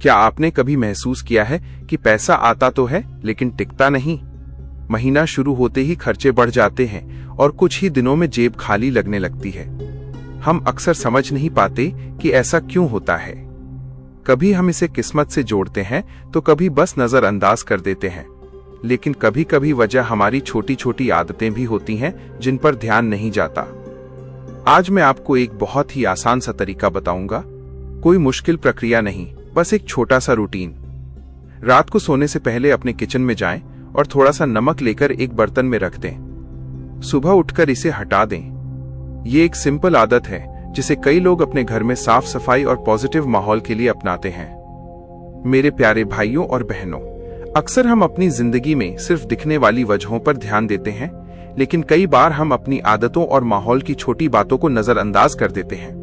क्या आपने कभी महसूस किया है कि पैसा आता तो है लेकिन टिकता नहीं? महीना शुरू होते ही खर्चे बढ़ जाते हैं और कुछ ही दिनों में जेब खाली लगने लगती है। हम अक्सर समझ नहीं पाते कि ऐसा क्यों होता है। कभी हम इसे किस्मत से जोड़ते हैं तो कभी बस नजरअंदाज कर देते हैं, लेकिन कभी कभी वजह हमारी छोटी छोटी आदतें भी होती हैं जिन पर ध्यान नहीं जाता। आज मैं आपको एक बहुत ही आसान सा तरीका बताऊंगा। कोई मुश्किल प्रक्रिया नहीं, बस एक छोटा सा रूटीन। रात को सोने से पहले अपने किचन में जाएं और थोड़ा सा नमक लेकर एक बर्तन में रख दें। सुबह उठकर इसे हटा दें। ये एक सिंपल आदत है जिसे कई लोग अपने घर में साफ सफाई और पॉजिटिव माहौल के लिए अपनाते हैं। मेरे प्यारे भाइयों और बहनों, अक्सर हम अपनी जिंदगी में सिर्फ दिखने वाली वजहों पर ध्यान देते हैं, लेकिन कई बार हम अपनी आदतों और माहौल की छोटी बातों को नजरअंदाज कर देते हैं।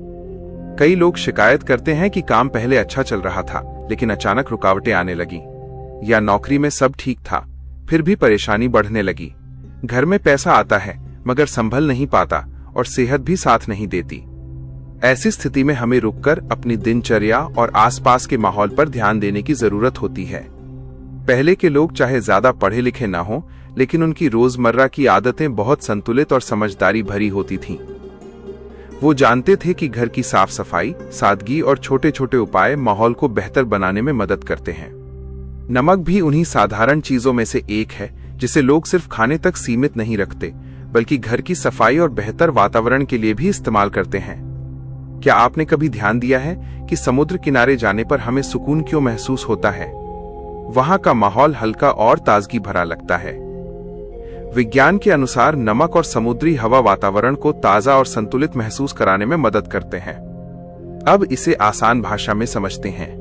कई लोग शिकायत करते हैं कि काम पहले अच्छा चल रहा था लेकिन अचानक रुकावटें आने लगी, या नौकरी में सब ठीक था फिर भी परेशानी बढ़ने लगी। घर में पैसा आता है मगर संभल नहीं पाता और सेहत भी साथ नहीं देती। ऐसी स्थिति में हमें रुककर अपनी दिनचर्या और आसपास के माहौल पर ध्यान देने की जरूरत होती है। पहले के लोग चाहे ज्यादा पढ़े लिखे ना हो, लेकिन उनकी रोजमर्रा की आदतें बहुत संतुलित और समझदारी भरी होती थीं। वो जानते थे कि घर की साफ सफाई, सादगी और छोटे छोटे उपाय माहौल को बेहतर बनाने में मदद करते हैं। नमक भी उन्हीं साधारण चीजों में से एक है जिसे लोग सिर्फ खाने तक सीमित नहीं रखते, बल्कि घर की सफाई और बेहतर वातावरण के लिए भी इस्तेमाल करते हैं। क्या आपने कभी ध्यान दिया है कि समुद्र किनारे जाने पर हमें सुकून क्यों महसूस होता है? वहां का माहौल हल्का और ताजगी भरा लगता है। विज्ञान के अनुसार नमक और समुद्री हवा वातावरण को ताजा और संतुलित महसूस कराने में मदद करते हैं। अब इसे आसान भाषा में समझते हैं।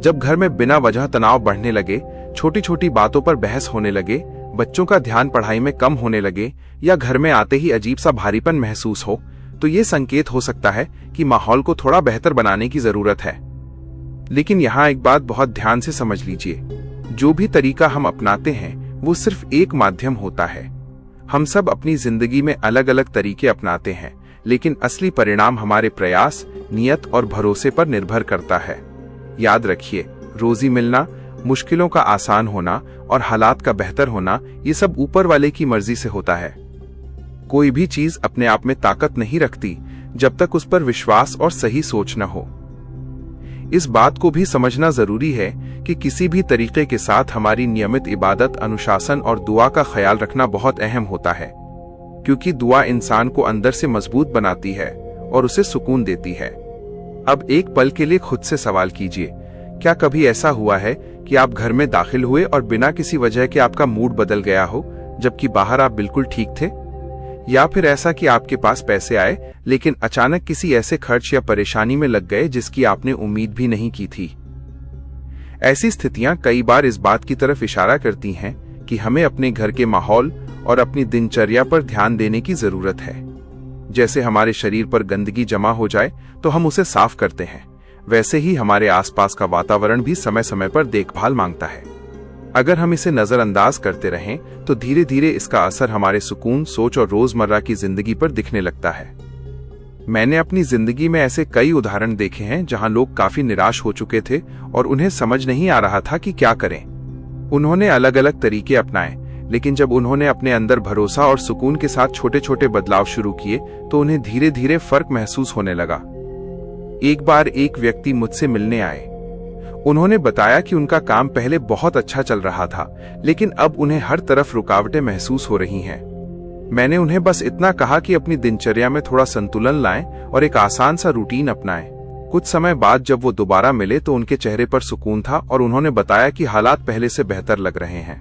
जब घर में बिना वजह तनाव बढ़ने लगे, छोटी छोटी बातों पर बहस होने लगे, बच्चों का ध्यान पढ़ाई में कम होने लगे, या घर में आते ही अजीब सा भारीपन महसूस हो, तो ये संकेत हो सकता है कि माहौल को थोड़ा बेहतर बनाने की जरूरत है। लेकिन यहाँ एक बात बहुत ध्यान से समझ लीजिए, जो भी तरीका हम अपनाते हैं वो सिर्फ एक माध्यम होता है। हम सब अपनी जिंदगी में अलग अलग तरीके अपनाते हैं, लेकिन असली परिणाम हमारे प्रयास, नियत और भरोसे पर निर्भर करता है। याद रखिए, रोजी मिलना, मुश्किलों का आसान होना और हालात का बेहतर होना, ये सब ऊपर वाले की मर्जी से होता है। कोई भी चीज अपने आप में ताकत नहीं रखती जब तक उस पर विश्वास और सही सोच न हो। इस बात को भी समझना जरूरी है कि किसी भी तरीके के साथ हमारी नियमित इबादत, अनुशासन और दुआ का ख्याल रखना बहुत अहम होता है, क्योंकि दुआ इंसान को अंदर से मजबूत बनाती है और उसे सुकून देती है। अब एक पल के लिए खुद से सवाल कीजिए, क्या कभी ऐसा हुआ है कि आप घर में दाखिल हुए और बिना किसी वजह के आपका मूड बदल गया हो, जबकि बाहर आप बिल्कुल ठीक थे? या फिर ऐसा कि आपके पास पैसे आए लेकिन अचानक किसी ऐसे खर्च या परेशानी में लग गए जिसकी आपने उम्मीद भी नहीं की थी? ऐसी स्थितियां कई बार इस बात की तरफ इशारा करती हैं कि हमें अपने घर के माहौल और अपनी दिनचर्या पर ध्यान देने की जरूरत है। जैसे हमारे शरीर पर गंदगी जमा हो जाए तो हम उसे साफ करते हैं, वैसे ही हमारे आसपास का वातावरण भी समय समय पर देखभाल मांगता है। अगर हम इसे नजरअंदाज करते रहें तो धीरे धीरे इसका असर हमारे सुकून, सोच और रोजमर्रा की जिंदगी पर दिखने लगता है। मैंने अपनी जिंदगी में ऐसे कई उदाहरण देखे हैं जहां लोग काफी निराश हो चुके थे और उन्हें समझ नहीं आ रहा था कि क्या करें। उन्होंने अलग अलग तरीके अपनाए, लेकिन जब उन्होंने अपने अंदर भरोसा और सुकून के साथ छोटे छोटे बदलाव शुरू किए तो उन्हें धीरे धीरे फर्क महसूस होने लगा। एक बार एक व्यक्ति मुझसे मिलने आए। उन्होंने बताया कि उनका काम पहले बहुत अच्छा चल रहा था, लेकिन अब उन्हें हर तरफ रुकावटें महसूस हो रही हैं। मैंने उन्हें बस इतना कहा कि अपनी दिनचर्या में थोड़ा संतुलन लाएं और एक आसान सा रूटीन अपनाएं। कुछ समय बाद जब वो दोबारा मिले तो उनके चेहरे पर सुकून था और उन्होंने बताया कि हालात पहले से बेहतर लग रहे हैं।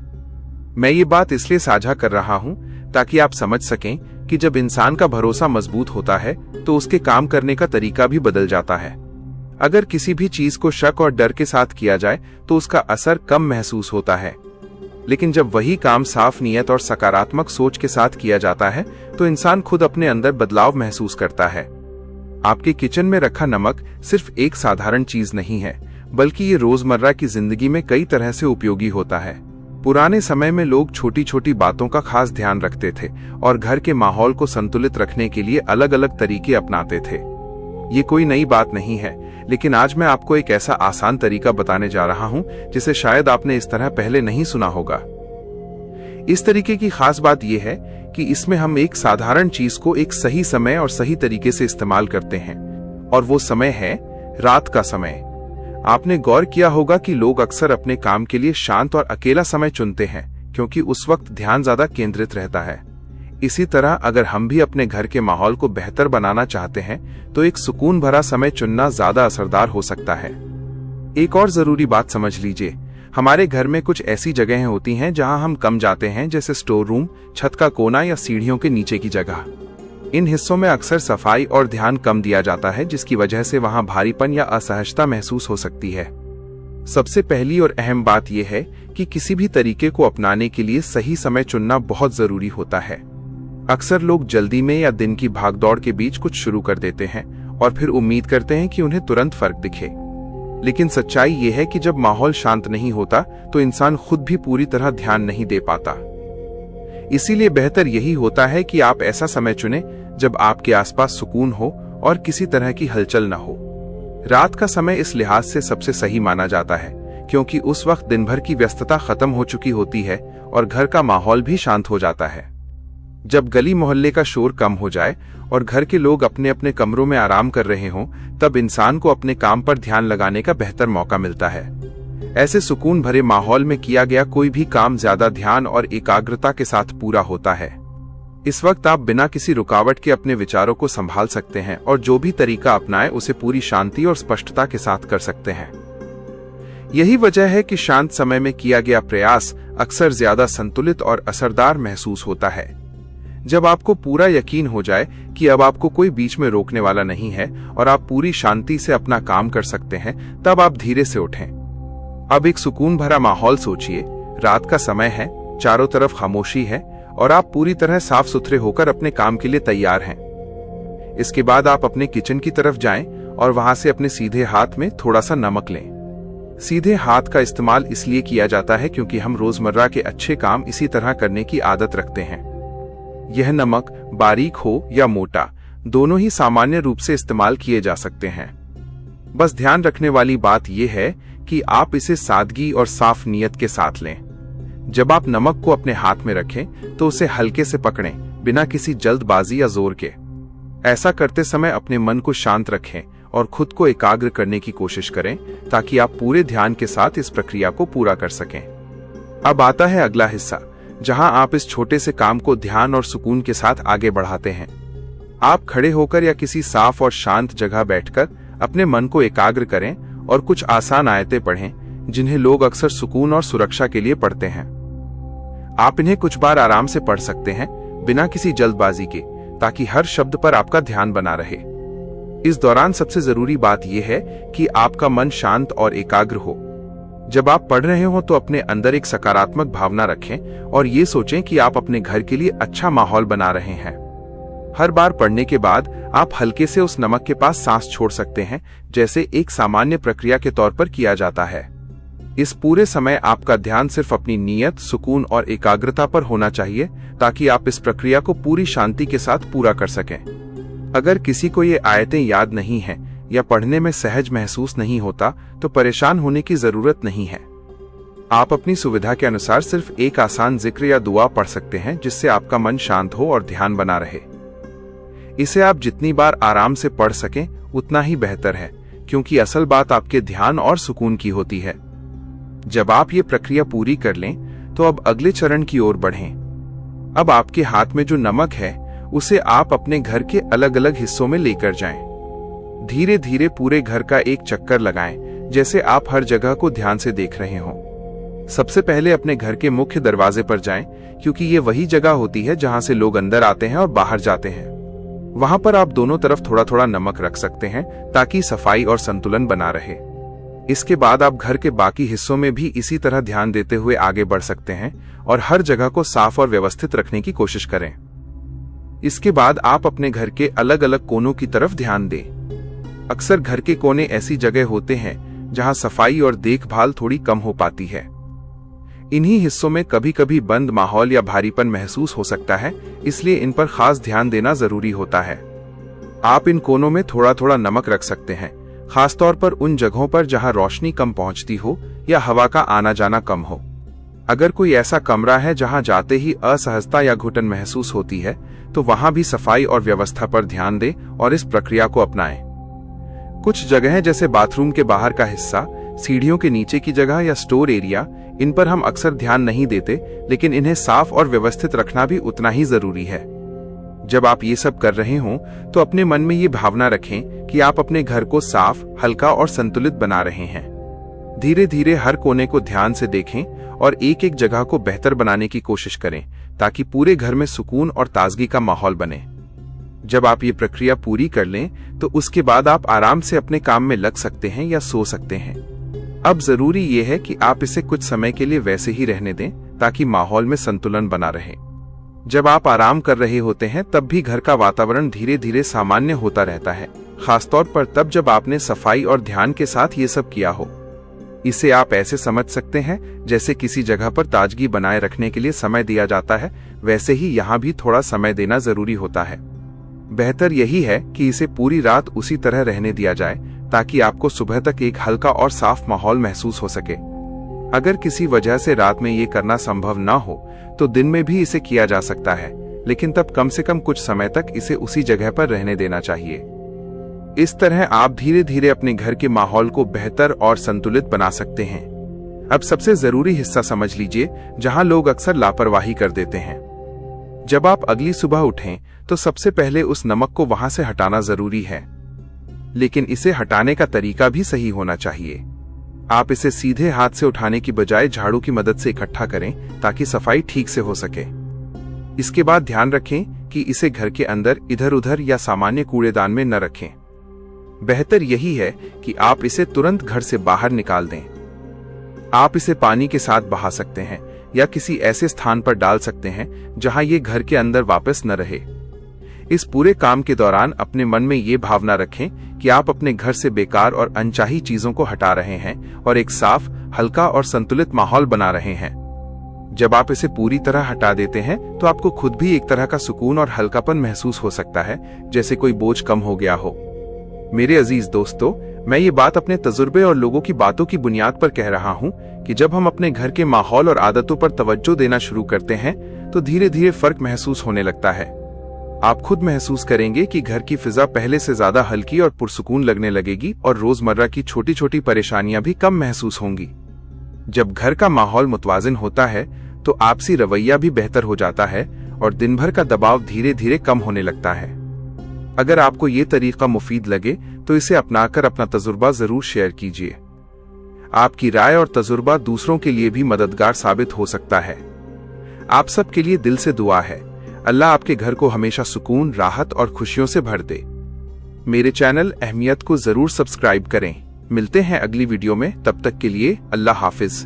मैं ये बात इसलिए साझा कर रहा हूं ताकि आप समझ सकें कि जब इंसान का भरोसा मजबूत होता है तो उसके काम करने का तरीका भी बदल जाता है। अगर किसी भी चीज को शक और डर के साथ किया जाए तो उसका असर कम महसूस होता है, लेकिन जब वही काम साफ नीयत और सकारात्मक सोच के साथ किया जाता है तो इंसान खुद अपने अंदर बदलाव महसूस करता है। आपके किचन में रखा नमक सिर्फ एक साधारण चीज नहीं है, बल्कि ये रोजमर्रा की जिंदगी में कई तरह से उपयोगी होता है। पुराने समय में लोग छोटी छोटी बातों का खास ध्यान रखते थे और घर के माहौल को संतुलित रखने के लिए अलग अलग तरीके अपनाते थे। ये कोई नई बात नहीं है, लेकिन आज मैं आपको एक ऐसा आसान तरीका बताने जा रहा हूं जिसे शायद आपने इस तरह पहले नहीं सुना होगा। इस तरीके की खास बात यह है कि इसमें हम एक साधारण चीज को एक सही समय और सही तरीके से इस्तेमाल करते हैं, और वो समय है रात का समय। आपने गौर किया होगा कि लोग अक्सर अपने काम के लिए शांत और अकेला समय चुनते हैं, क्योंकि उस वक्त ध्यान ज्यादा केंद्रित रहता है। इसी तरह अगर हम भी अपने घर के माहौल को बेहतर बनाना चाहते हैं तो एक सुकून भरा समय चुनना ज्यादा असरदार हो सकता है। एक और जरूरी बात समझ लीजिए, हमारे घर में कुछ ऐसी जगहें होती हैं जहां हम कम जाते हैं, जैसे स्टोर रूम, छत का कोना या सीढ़ियों के नीचे की जगह। इन हिस्सों में अक्सर सफाई और ध्यान कम दिया जाता है, जिसकी वजह से वहां भारीपन या असहजता महसूस हो सकती है। सबसे पहली और अहम बात यह है कि किसी भी तरीके को अपनाने के लिए सही समय चुनना बहुत जरूरी होता है। अक्सर लोग जल्दी में या दिन की भागदौड़ के बीच कुछ शुरू कर देते हैं और फिर उम्मीद करते हैं कि उन्हें तुरंत फर्क दिखे। लेकिन सच्चाई यह है कि जब माहौल शांत नहीं होता तो इंसान खुद भी पूरी तरह ध्यान नहीं दे पाता। इसीलिए बेहतर यही होता है कि आप ऐसा समय चुनें जब आपके आसपास सुकून हो और किसी तरह की हलचल न हो। रात का समय इस लिहाज से सबसे सही माना जाता है, क्योंकि उस वक्त दिन भर की व्यस्तता खत्म हो चुकी होती है और घर का माहौल भी शांत हो जाता है। जब गली मोहल्ले का शोर कम हो जाए और घर के लोग अपने अपने कमरों में आराम कर रहे हों, तब इंसान को अपने काम पर ध्यान लगाने का बेहतर मौका मिलता है। ऐसे सुकून भरे माहौल में किया गया कोई भी काम ज्यादा ध्यान और एकाग्रता के साथ पूरा होता है। इस वक्त आप बिना किसी रुकावट के अपने विचारों को संभाल सकते हैं और जो भी तरीका अपनाएं उसे पूरी शांति और स्पष्टता के साथ कर सकते हैं। यही वजह है कि शांत समय में किया गया प्रयास अक्सर ज्यादा संतुलित और असरदार महसूस होता है। जब आपको पूरा यकीन हो जाए कि अब आपको कोई बीच में रोकने वाला नहीं है और आप पूरी शांति से अपना काम कर सकते हैं, तब आप धीरे से उठें। अब एक सुकून भरा माहौल सोचिए। रात का समय है, चारों तरफ खामोशी है और आप पूरी तरह साफ सुथरे होकर अपने काम के लिए तैयार हैं। इसके बाद आप अपने किचन की तरफ जाएं और वहां से अपने सीधे हाथ में थोड़ा सा नमक लें। सीधे हाथ का इस्तेमाल इसलिए किया जाता है क्योंकि हम रोजमर्रा के अच्छे काम इसी तरह करने की आदत रखते हैं। यह नमक बारीक हो या मोटा, दोनों ही सामान्य रूप से इस्तेमाल किए जा सकते हैं। बस ध्यान रखने वाली बात यह है कि आप इसे सादगी और साफ नीयत के साथ लें। जब आप नमक को अपने हाथ में रखें तो उसे हल्के से पकड़ें, बिना किसी जल्दबाजी या जोर के। ऐसा करते समय अपने मन को शांत रखें और खुद को एकाग्र करने की कोशिश करें, ताकि आप पूरे ध्यान के साथ इस प्रक्रिया को पूरा कर सकें। अब आता है अगला हिस्सा, जहां आप इस छोटे से काम को ध्यान और सुकून के साथ आगे बढ़ाते हैं। आप खड़े होकर या किसी साफ और शांत जगह बैठकर अपने मन को एकाग्र करें और कुछ आसान आयतें पढ़ें, जिन्हें लोग अक्सर सुकून और सुरक्षा के लिए पढ़ते हैं। आप इन्हें कुछ बार आराम से पढ़ सकते हैं, बिना किसी जल्दबाजी के, ताकि हर शब्द पर आपका ध्यान बना रहे। इस दौरान सबसे जरूरी बात यह है कि आपका मन शांत और एकाग्र हो। जब आप पढ़ रहे हो तो अपने अंदर एक सकारात्मक भावना रखें और ये सोचें कि आप अपने घर के लिए अच्छा माहौल बना रहे हैं। हर बार पढ़ने के बाद आप हल्के से उस नमक के पास सांस छोड़ सकते हैं, जैसे एक सामान्य प्रक्रिया के तौर पर किया जाता है। इस पूरे समय आपका ध्यान सिर्फ अपनी नीयत, सुकून और एकाग्रता पर होना चाहिए, ताकि आप इस प्रक्रिया को पूरी शांति के साथ पूरा कर सकें। अगर किसी को ये आयतें याद नहीं हैं या पढ़ने में सहज महसूस नहीं होता, तो परेशान होने की जरूरत नहीं है। आप अपनी सुविधा के अनुसार सिर्फ एक आसान जिक्र या दुआ पढ़ सकते हैं, जिससे आपका मन शांत हो और ध्यान बना रहे। इसे आप जितनी बार आराम से पढ़ सकें उतना ही बेहतर है, क्योंकि असल बात आपके ध्यान और सुकून की होती है। जब आप ये प्रक्रिया पूरी कर लें तो अब अगले चरण की ओर बढ़ें। अब आपके हाथ में जो नमक है उसे आप अपने घर के अलग अलग हिस्सों में लेकर जाएं। धीरे धीरे पूरे घर का एक चक्कर लगाएं, जैसे आप हर जगह को ध्यान से देख रहे हों। सबसे पहले अपने घर के मुख्य दरवाजे पर जाएं, क्योंकि ये वही जगह होती है जहां से लोग अंदर आते हैं और बाहर जाते हैं। वहां पर आप दोनों तरफ थोड़ा थोड़ा नमक रख सकते हैं, ताकि सफाई और संतुलन बना रहे। इसके बाद आप घर के बाकी हिस्सों में भी इसी तरह ध्यान देते हुए आगे बढ़ सकते हैं और हर जगह को साफ और व्यवस्थित रखने की कोशिश करें। इसके बाद आप अपने घर के अलग अलग कोनों की तरफ ध्यान दें। अक्सर घर के कोने ऐसी जगह होते हैं जहां सफाई और देखभाल थोड़ी कम हो पाती है। इन्हीं हिस्सों में कभी कभी बंद माहौल या भारीपन महसूस हो सकता है, इसलिए इन पर खास ध्यान देना जरूरी होता है। आप इन कोनों में थोड़ा थोड़ा नमक रख सकते हैं, खासतौर पर उन जगहों पर जहां रोशनी कम पहुंचती हो या हवा का आना जाना कम हो। अगर कोई ऐसा कमरा है जहां जाते ही असहजता या घुटन महसूस होती है, तो वहां भी सफाई और व्यवस्था पर ध्यान दें और इस प्रक्रिया को अपनाएं। कुछ जगहें जैसे बाथरूम के बाहर का हिस्सा, सीढ़ियों के नीचे की जगह या स्टोर एरिया, इन पर हम अक्सर ध्यान नहीं देते, लेकिन इन्हें साफ और व्यवस्थित रखना भी उतना ही जरूरी है। जब आप ये सब कर रहे हों तो अपने मन में ये भावना रखें कि आप अपने घर को साफ, हल्का और संतुलित बना रहे हैं। धीरे धीरे हर कोने को ध्यान से देखें और एक एक जगह को बेहतर बनाने की कोशिश करें, ताकि पूरे घर में सुकून और ताजगी का माहौल बने। जब आप ये प्रक्रिया पूरी कर लें तो उसके बाद आप आराम से अपने काम में लग सकते हैं या सो सकते हैं। अब जरूरी ये है कि आप इसे कुछ समय के लिए वैसे ही रहने दें, ताकि माहौल में संतुलन बना रहे। जब आप आराम कर रहे होते हैं तब भी घर का वातावरण धीरे धीरे सामान्य होता रहता है, खासतौर पर तब जब आपने सफाई और ध्यान के साथ ये सब किया हो। इसे आप ऐसे समझ सकते हैं जैसे किसी जगह पर ताजगी बनाए रखने के लिए समय दिया जाता है, वैसे ही यहाँ भी थोड़ा समय देना जरूरी होता है। बेहतर यही है कि इसे पूरी रात उसी तरह रहने दिया जाए, ताकि आपको सुबह तक एक हल्का और साफ माहौल महसूस हो सके। अगर किसी वजह से रात में ये करना संभव ना हो तो दिन में भी इसे किया जा सकता है, लेकिन तब कम से कम कुछ समय तक इसे उसी जगह पर रहने देना चाहिए। इस तरह आप धीरे धीरे अपने घर के माहौल को बेहतर और संतुलित बना सकते हैं। अब सबसे जरूरी हिस्सा समझ लीजिए, जहां लोग अक्सर लापरवाही कर देते हैं। जब आप अगली सुबह उठें तो सबसे पहले उस नमक को वहां से हटाना जरूरी है, लेकिन इसे हटाने का तरीका भी सही होना चाहिए। आप इसे सीधे हाथ से उठाने की बजाय झाड़ू की मदद से इकट्ठा करें, ताकि सफाई ठीक से हो सके। इसके बाद ध्यान रखें कि इसे घर के अंदर इधर उधर या सामान्य कूड़ेदान में न रखें। बेहतर यही है कि आप इसे तुरंत घर से बाहर निकाल दें। आप इसे पानी के साथ बहा सकते हैं या किसी ऐसे स्थान पर डाल सकते हैं जहां ये घर के अंदर वापस न रहे। इस पूरे काम के दौरान अपने मन में ये भावना रखें कि आप अपने घर से बेकार और अनचाही चीजों को हटा रहे हैं और एक साफ, हल्का और संतुलित माहौल बना रहे हैं। जब आप इसे पूरी तरह हटा देते हैं तो आपको खुद भी एक तरह का सुकून और हल्कापन महसूस हो सकता है, जैसे कोई बोझ कम हो गया हो। मेरे अजीज दोस्तों, मैं ये बात अपने तजुर्बे और लोगों की बातों की बुनियाद पर कह रहा हूँ कि जब हम अपने घर के माहौल और आदतों पर तवज्जो देना शुरू करते हैं तो धीरे धीरे फर्क महसूस होने लगता है। आप खुद महसूस करेंगे कि घर की फिजा पहले से ज्यादा हल्की और पुरसुकून लगने लगेगी और रोजमर्रा की छोटी छोटी परेशानियां भी कम महसूस होंगी। जब घर का माहौल मुतवाजिन होता है तो आपसी रवैया भी बेहतर हो जाता है और दिन भर का दबाव धीरे धीरे कम होने लगता है। अगर आपको ये तरीका मुफीद लगे तो इसे अपनाकर अपना तजुर्बा जरूर शेयर कीजिए। आपकी राय और तजुर्बा दूसरों के लिए भी मददगार साबित हो सकता है। आप सबके लिए दिल से दुआ है। अल्लाह आपके घर को हमेशा सुकून, राहत और खुशियों से भर दे। मेरे चैनल अहमियत को जरूर सब्सक्राइब करें। मिलते हैं अगली वीडियो में, तब तक के लिए अल्लाह हाफिज।